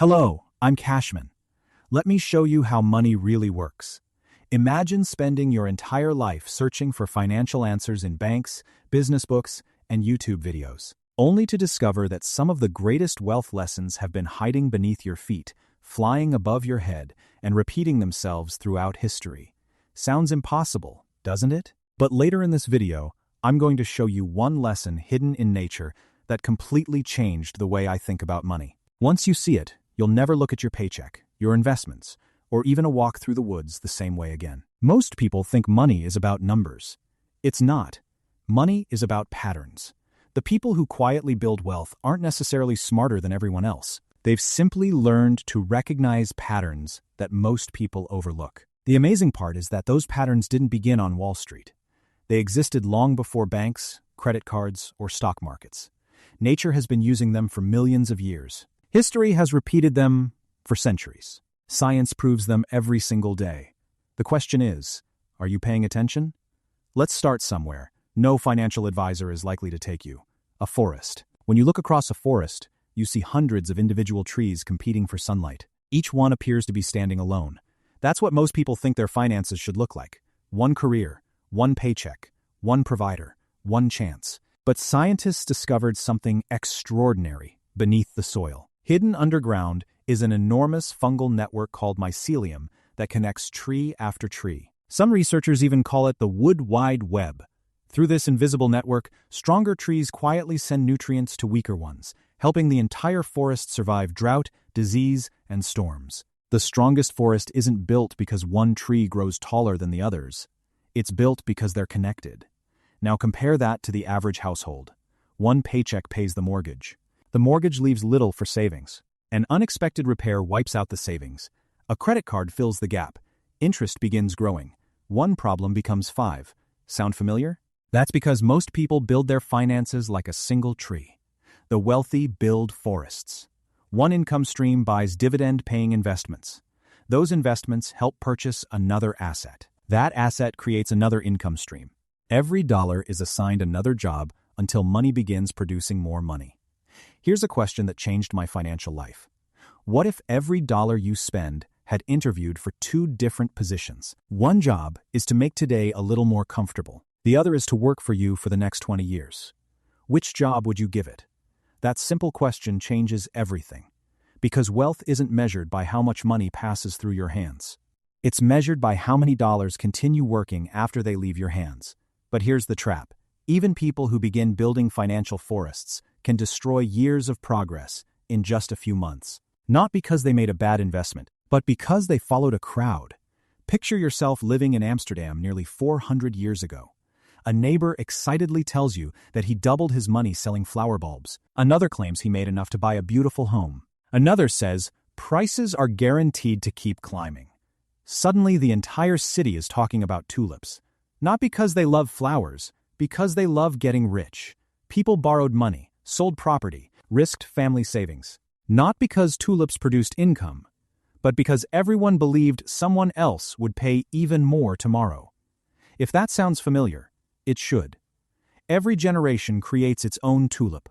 Hello, I'm Cashman. Let me show you how money really works. Imagine spending your entire life searching for financial answers in banks, business books, and YouTube videos, only to discover that some of the greatest wealth lessons have been hiding beneath your feet, flying above your head, and repeating themselves throughout history. Sounds impossible, doesn't it? But later in this video, I'm going to show you one lesson hidden in nature that completely changed the way I think about money. Once you see it, you'll never look at your paycheck, your investments, or even a walk through the woods the same way again. Most people think money is about numbers. It's not. Money is about patterns. The people who quietly build wealth aren't necessarily smarter than everyone else. They've simply learned to recognize patterns that most people overlook. The amazing part is that those patterns didn't begin on Wall Street. They existed long before banks, credit cards, or stock markets. Nature has been using them for millions of years. History has repeated them for centuries. Science proves them every single day. The question is, are you paying attention? Let's start somewhere. No financial advisor is likely to take you. A forest. When you look across a forest, you see hundreds of individual trees competing for sunlight. Each one appears to be standing alone. That's what most people think their finances should look like. One career, one paycheck, one provider, one chance. But scientists discovered something extraordinary beneath the soil. Hidden underground is an enormous fungal network called mycelium that connects tree after tree. Some researchers even call it the wood wide web. Through this invisible network, stronger trees quietly send nutrients to weaker ones, helping the entire forest survive drought, disease, and storms. The strongest forest isn't built because one tree grows taller than the others. It's built because they're connected. Now compare that to the average household. One paycheck pays the mortgage. The mortgage leaves little for savings. An unexpected repair wipes out the savings. A credit card fills the gap. Interest begins growing. One problem becomes 5. Sound familiar? That's because most people build their finances like a single tree. The wealthy build forests. One income stream buys dividend-paying investments. Those investments help purchase another asset. That asset creates another income stream. Every dollar is assigned another job until money begins producing more money. Here's a question that changed my financial life. What if every dollar you spend had interviewed for 2 different positions? One job is to make today a little more comfortable. The other is to work for you for the next 20 years. Which job would you give it? That simple question changes everything. Because wealth isn't measured by how much money passes through your hands. It's measured by how many dollars continue working after they leave your hands. But here's the trap. Even people who begin building financial forests can destroy years of progress in just a few months. Not because they made a bad investment, but because they followed a crowd. Picture yourself living in Amsterdam nearly 400 years ago. A neighbor excitedly tells you that he doubled his money selling flower bulbs. Another claims he made enough to buy a beautiful home. Another says prices are guaranteed to keep climbing. Suddenly, the entire city is talking about tulips. Not because they love flowers, because they love getting rich. People borrowed money, sold property, risked family savings. Not because tulips produced income, but because everyone believed someone else would pay even more tomorrow. If that sounds familiar, it should. Every generation creates its own tulip.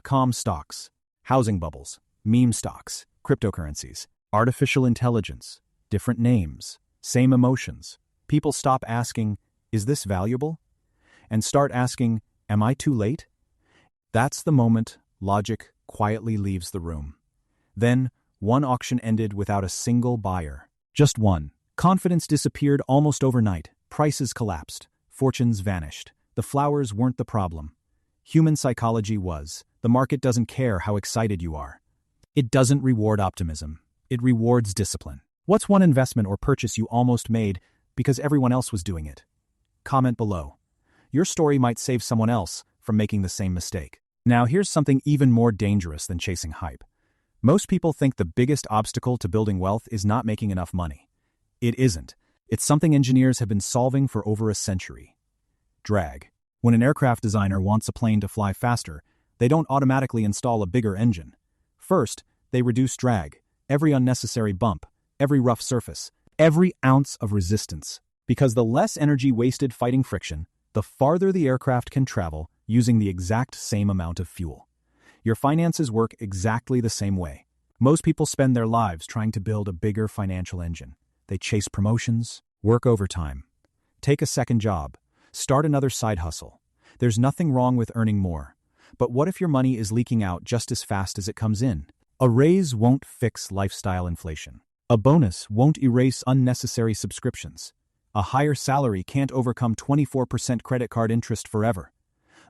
.com stocks, housing bubbles, meme stocks, cryptocurrencies, artificial intelligence, different names, same emotions. People stop asking, is this valuable? And start asking, am I too late? That's the moment logic quietly leaves the room. Then, one auction ended without a single buyer. Just one. Confidence disappeared almost overnight. Prices collapsed. Fortunes vanished. The flowers weren't the problem. Human psychology was. The market doesn't care how excited you are. It doesn't reward optimism. It rewards discipline. What's one investment or purchase you almost made because everyone else was doing it? Comment below. Your story might save someone else from making the same mistake. Now here's something even more dangerous than chasing hype. Most people think the biggest obstacle to building wealth is not making enough money. It isn't. It's something engineers have been solving for over a century. Drag. When an aircraft designer wants a plane to fly faster, they don't automatically install a bigger engine. First, they reduce drag, every unnecessary bump, every rough surface, every ounce of resistance. Because the less energy wasted fighting friction, the farther the aircraft can travel using the exact same amount of fuel. Your finances work exactly the same way. Most people spend their lives trying to build a bigger financial engine. They chase promotions, work overtime, take a second job, start another side hustle. There's nothing wrong with earning more. But what if your money is leaking out just as fast as it comes in? A raise won't fix lifestyle inflation. A bonus won't erase unnecessary subscriptions. A higher salary can't overcome 24% credit card interest forever.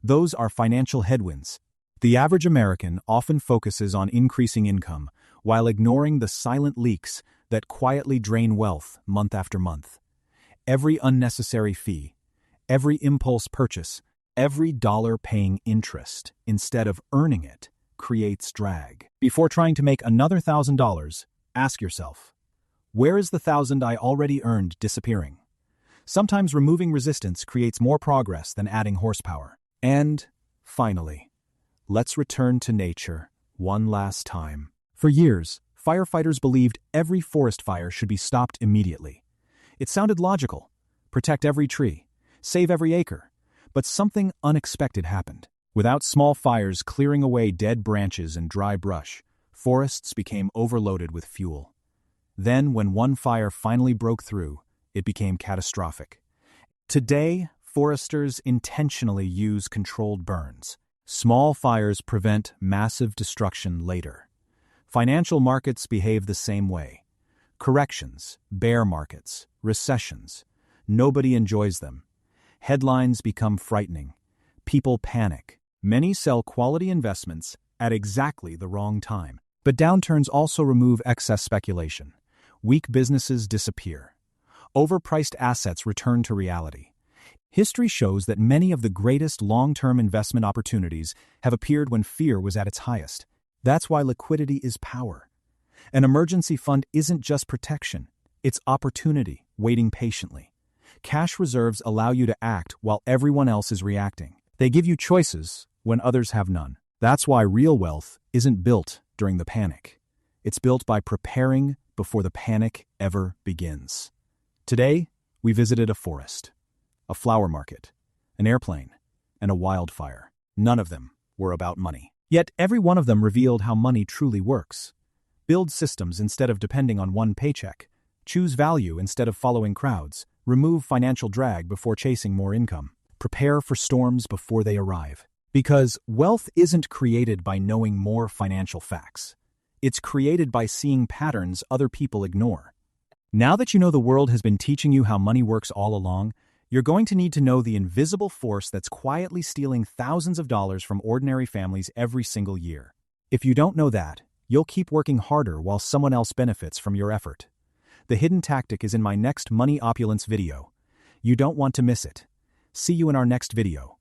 Those are financial headwinds. The average American often focuses on increasing income while ignoring the silent leaks that quietly drain wealth month after month. Every unnecessary fee, every impulse purchase, every dollar paying interest instead of earning it creates drag. Before trying to make another $1,000, ask yourself, where is the $1,000 I already earned disappearing? Sometimes removing resistance creates more progress than adding horsepower. And, finally, let's return to nature one last time. For years, firefighters believed every forest fire should be stopped immediately. It sounded logical. Protect every tree, save every acre. But something unexpected happened. Without small fires clearing away dead branches and dry brush, forests became overloaded with fuel. Then, when one fire finally broke through, it became catastrophic. Today, foresters intentionally use controlled burns. Small fires prevent massive destruction later. Financial markets behave the same way. Corrections, bear markets, recessions. Nobody enjoys them. Headlines become frightening. People panic. Many sell quality investments at exactly the wrong time. But downturns also remove excess speculation. Weak businesses disappear. Overpriced assets return to reality. History shows that many of the greatest long-term investment opportunities have appeared when fear was at its highest. That's why liquidity is power. An emergency fund isn't just protection, it's opportunity waiting patiently. Cash reserves allow you to act while everyone else is reacting. They give you choices when others have none. That's why real wealth isn't built during the panic. It's built by preparing before the panic ever begins. Today, we visited a forest, a flower market, an airplane, and a wildfire. None of them were about money. Yet every one of them revealed how money truly works. Build systems instead of depending on one paycheck. Choose value instead of following crowds. Remove financial drag before chasing more income. Prepare for storms before they arrive. Because wealth isn't created by knowing more financial facts. It's created by seeing patterns other people ignore. Now that you know the world has been teaching you how money works all along, you're going to need to know the invisible force that's quietly stealing thousands of dollars from ordinary families every single year. If you don't know that, you'll keep working harder while someone else benefits from your effort. The hidden tactic is in my next Money Opulence video. You don't want to miss it. See you in our next video.